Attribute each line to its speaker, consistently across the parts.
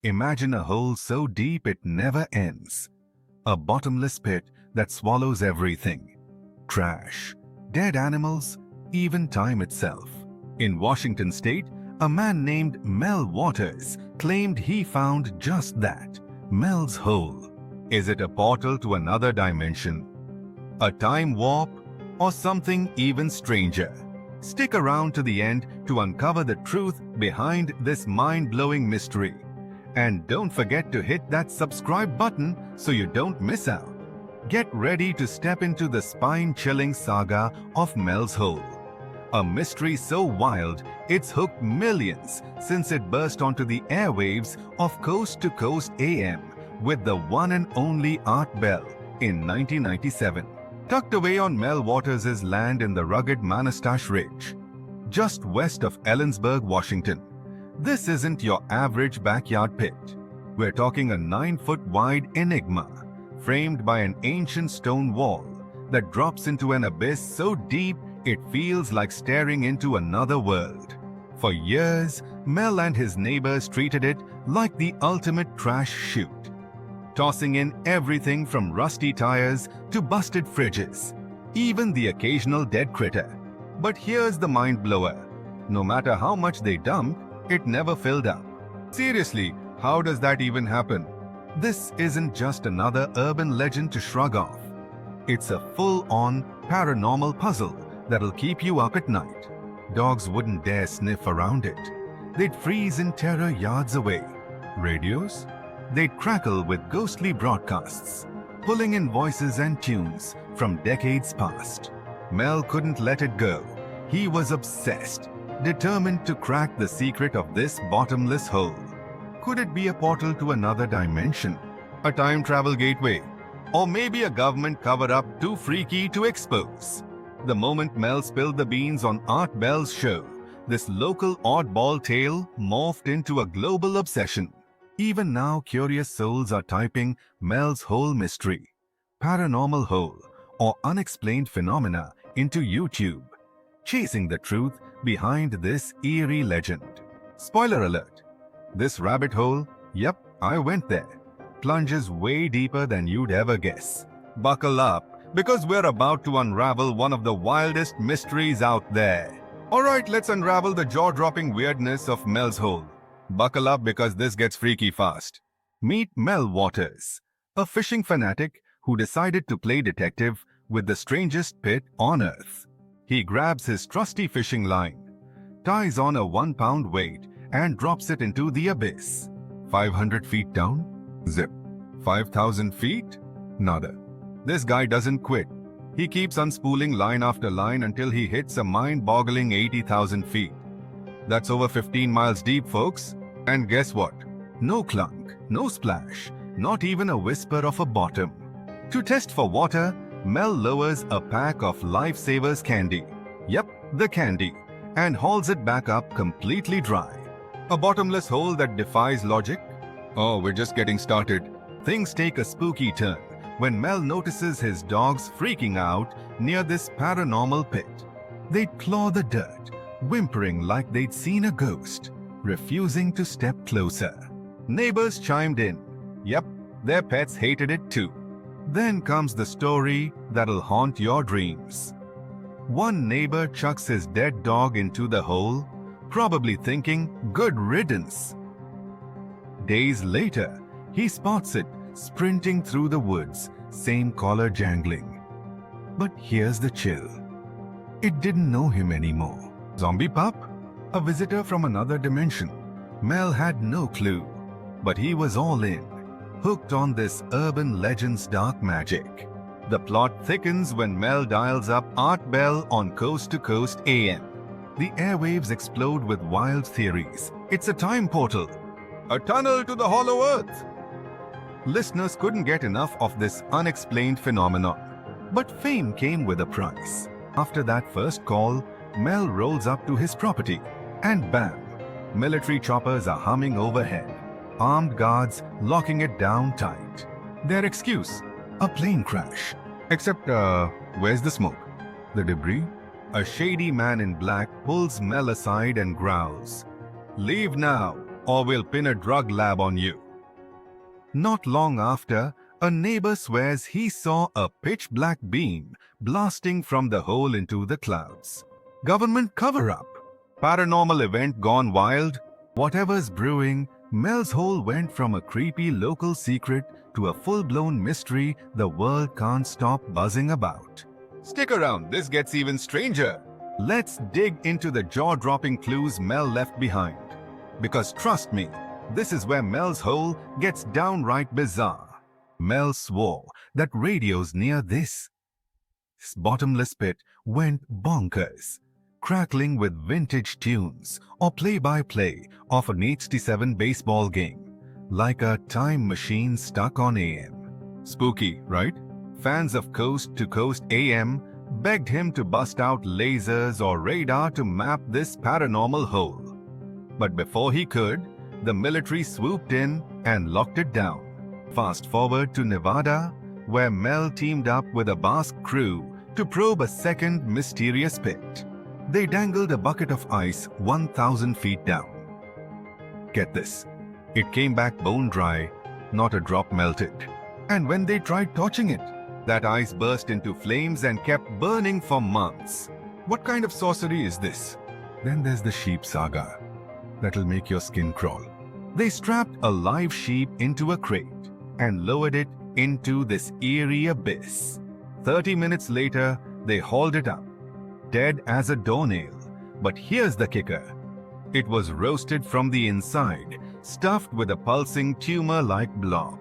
Speaker 1: Imagine a hole so deep it never ends. A bottomless pit that swallows everything. Trash, dead animals, even time itself. In Washington state, a man named Mel Waters claimed he found just that, Mel's Hole. Is it a portal to another dimension? A time warp? Or something even stranger? Stick around to the end to uncover the truth behind this mind-blowing mystery. And don't forget to hit that subscribe button so you don't miss out. Get ready to step into the spine-chilling saga of Mel's Hole. A mystery so wild, it's hooked millions since it burst onto the airwaves of Coast to Coast AM with the one and only Art Bell in 1997. Tucked away on Mel Waters' land in the rugged Manastash Ridge, just west of Ellensburg, Washington. This isn't your average backyard pit. We're talking a 9-foot-wide enigma, framed by an ancient stone wall that drops into an abyss so deep it feels like staring into another world. For years, Mel and his neighbors treated it like the ultimate trash chute, tossing in everything from rusty tires to busted fridges, even the occasional dead critter. But here's the mind blower. No matter how much they dumped, it never filled up. Seriously, how does that even happen? This isn't just another urban legend to shrug off. It's a full-on paranormal puzzle that'll keep you up at night. Dogs wouldn't dare sniff around it. They'd freeze in terror yards away. Radios? They'd crackle with ghostly broadcasts, pulling in voices and tunes from decades past. Mel couldn't let it go. He was obsessed, determined to crack the secret of this bottomless hole. Could it be a portal to another dimension? A time travel gateway? Or maybe a government cover-up too freaky to expose? The moment Mel spilled the beans on Art Bell's show, this local oddball tale morphed into a global obsession. Even now, curious souls are typing Mel's Hole mystery, paranormal hole, or unexplained phenomena into YouTube, chasing the truth behind this eerie legend. Spoiler alert! This rabbit hole, yep, I went there, plunges way deeper than you'd ever guess. Buckle up, because we're about to unravel one of the wildest mysteries out there. Alright, let's unravel the jaw-dropping weirdness of Mel's Hole. Buckle up because this gets freaky fast. Meet Mel Waters, a fishing fanatic who decided to play detective with the strangest pit on earth. He grabs his trusty fishing line, ties on a 1-pound weight and drops it into the abyss. 500 feet down? Zip. 5,000 feet? Nada. This guy doesn't quit. He keeps unspooling line after line until he hits a mind-boggling 80,000 feet. That's over 15 miles deep, folks. And guess what? No clunk, no splash, not even a whisper of a bottom. To test for water, Mel lowers a pack of Lifesavers candy. Yep, the candy. And hauls it back up completely dry. A bottomless hole that defies logic? Oh, we're just getting started. Things take a spooky turn when Mel notices his dogs freaking out near this paranormal pit. They'd claw the dirt, whimpering like they'd seen a ghost, refusing to step closer. Neighbors chimed in. Yep, their pets hated it too. Then comes the story that'll haunt your dreams. One neighbor chucks his dead dog into the hole, probably thinking, good riddance. Days later, he spots it sprinting through the woods, same collar jangling. But here's the chill. It didn't know him anymore. Zombie pup? A visitor from another dimension? Mel had no clue, but he was all in, hooked on this urban legend's dark magic. The plot thickens when Mel dials up Art Bell on Coast to Coast AM. The airwaves explode with wild theories. It's a time portal, a tunnel to the hollow earth. Listeners couldn't get enough of this unexplained phenomenon. But fame came with a price. After that first call, Mel rolls up to his property, and bam, military choppers are humming overhead, armed guards locking it down tight. Their excuse? A plane crash. Except, where's the smoke? The debris? A shady man in black pulls Mel aside and growls, "Leave now, or we'll pin a drug lab on you. Not long after, a neighbor swears he saw a pitch-black beam blasting from the hole into the clouds. Government cover-up. Paranormal event gone wild. Whatever's brewing, Mel's Hole went from a creepy local secret to a full-blown mystery the world can't stop buzzing about. Stick around, this gets even stranger. Let's dig into the jaw-dropping clues Mel left behind. Because trust me, this is where Mel's Hole gets downright bizarre. Mel swore that radios near this bottomless pit went bonkers, crackling with vintage tunes or play-by-play of an 87 baseball game, like a time machine stuck on AM. Spooky, right? Fans of Coast to Coast AM begged him to bust out lasers or radar to map this paranormal hole. But before he could, the military swooped in and locked it down. Fast forward to Nevada, where Mel teamed up with a Basque crew to probe a second mysterious pit. They dangled a bucket of ice 1,000 feet down. Get this, it came back bone dry, not a drop melted. And when they tried torching it, that ice burst into flames and kept burning for months. What kind of sorcery is this? Then there's the sheep saga. That'll make your skin crawl. They strapped a live sheep into a crate and lowered it into this eerie abyss. 30 minutes later, they hauled it up, dead as a doornail. But here's the kicker. It was roasted from the inside, stuffed with a pulsing tumor-like blob.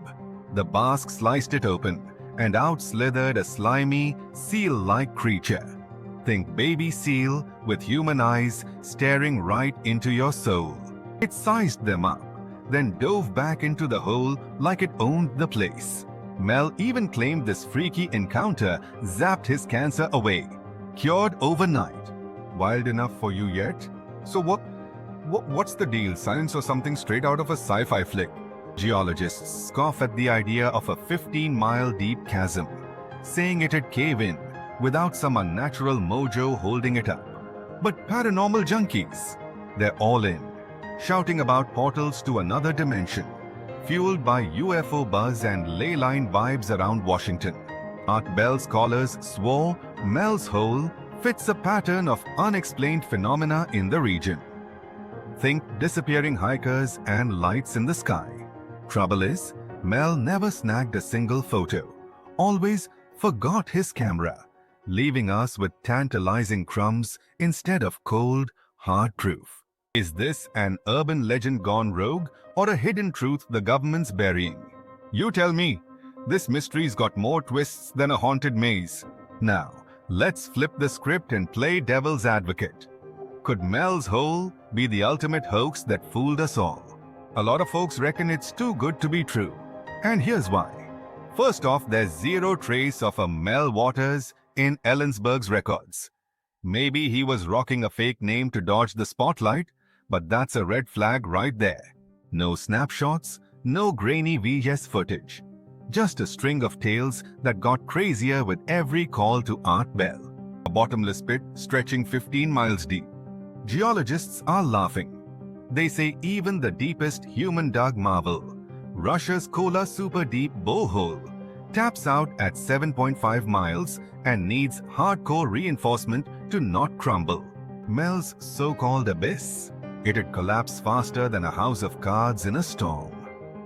Speaker 1: The Basque sliced it open, and out slithered a slimy, seal-like creature. Think baby seal with human eyes staring right into your soul. It sized them up, then dove back into the hole like it owned the place. Mel even claimed this freaky encounter zapped his cancer away, cured overnight. Wild enough for you yet? So what's the deal, science or something straight out of a sci-fi flick? Geologists scoff at the idea of a 15-mile deep chasm, saying it'd cave in without some unnatural mojo holding it up. But paranormal junkies, they're all in, shouting about portals to another dimension, fueled by UFO buzz and ley line vibes around Washington. Art Bell scholars swore Mel's Hole fits a pattern of unexplained phenomena in the region. Think disappearing hikers and lights in the sky. Trouble is, Mel never snagged a single photo, always forgot his camera, leaving us with tantalizing crumbs instead of cold, hard proof. Is this an urban legend gone rogue or a hidden truth the government's burying? You tell me. This mystery's got more twists than a haunted maze. Now, let's flip the script and play devil's advocate. Could Mel's Hole be the ultimate hoax that fooled us all? A lot of folks reckon it's too good to be true. And here's why. First off, there's zero trace of a Mel Waters in Ellensburg's records. Maybe he was rocking a fake name to dodge the spotlight, but that's a red flag right there. No snapshots, no grainy VHS footage. Just a string of tales that got crazier with every call to Art Bell. A bottomless pit stretching 15 miles deep. Geologists are laughing. They say even the deepest human-dug marvel, Russia's Kola Super Deep borehole, taps out at 7.5 miles and needs hardcore reinforcement to not crumble. Mel's so-called abyss. It'd collapse faster than a house of cards in a storm.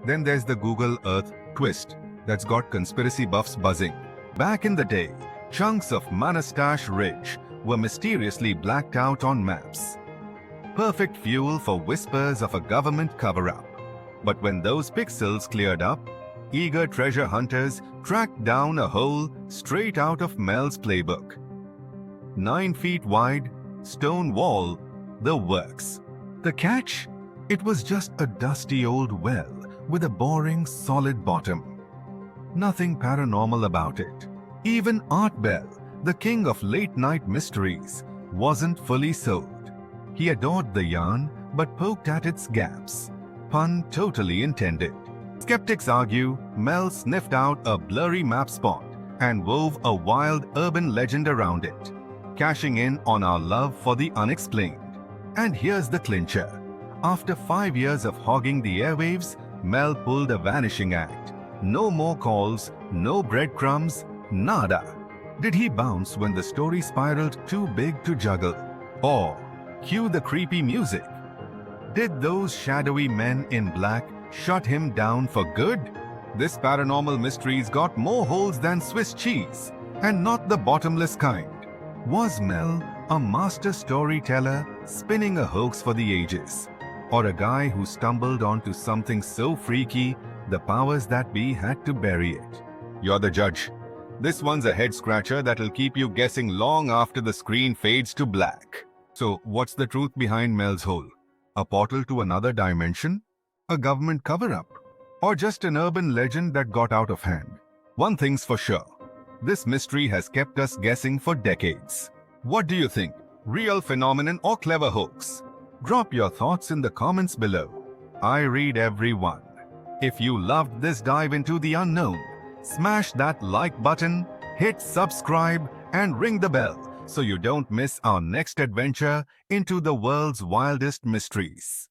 Speaker 1: Then there's the Google Earth twist that's got conspiracy buffs buzzing. Back in the day, chunks of Manastash Ridge were mysteriously blacked out on maps. Perfect fuel for whispers of a government cover-up. But when those pixels cleared up, eager treasure hunters tracked down a hole straight out of Mel's playbook. 9 feet wide, stone wall, the works. The catch? It was just a dusty old well with a boring, solid bottom. Nothing paranormal about it. Even Art Bell, the king of late-night mysteries, wasn't fully sold. He adored the yarn, but poked at its gaps. Pun totally intended. Skeptics argue Mel sniffed out a blurry map spot and wove a wild urban legend around it, cashing in on our love for the unexplained. And here's the clincher. After 5 years of hogging the airwaves, Mel pulled a vanishing act. No more calls, no breadcrumbs, nada. Did he bounce when the story spiraled too big to juggle? Or cue the creepy music? Did those shadowy men in black shut him down for good? This paranormal mystery's got more holes than Swiss cheese, and not the bottomless kind. Was Mel a master storyteller spinning a hoax for the ages? Or a guy who stumbled onto something so freaky the powers that be had to bury it? You're the judge. This one's a head-scratcher that'll keep you guessing long after the screen fades to black. So, what's the truth behind Mel's hole? A portal to another dimension? A government cover-up? Or just an urban legend that got out of hand? One thing's for sure. This mystery has kept us guessing for decades. What do you think? Real phenomenon or clever hoax? Drop your thoughts in the comments below. I read every one. If you loved this dive into the unknown, smash that like button, hit subscribe, and ring the bell so you don't miss our next adventure into the world's wildest mysteries.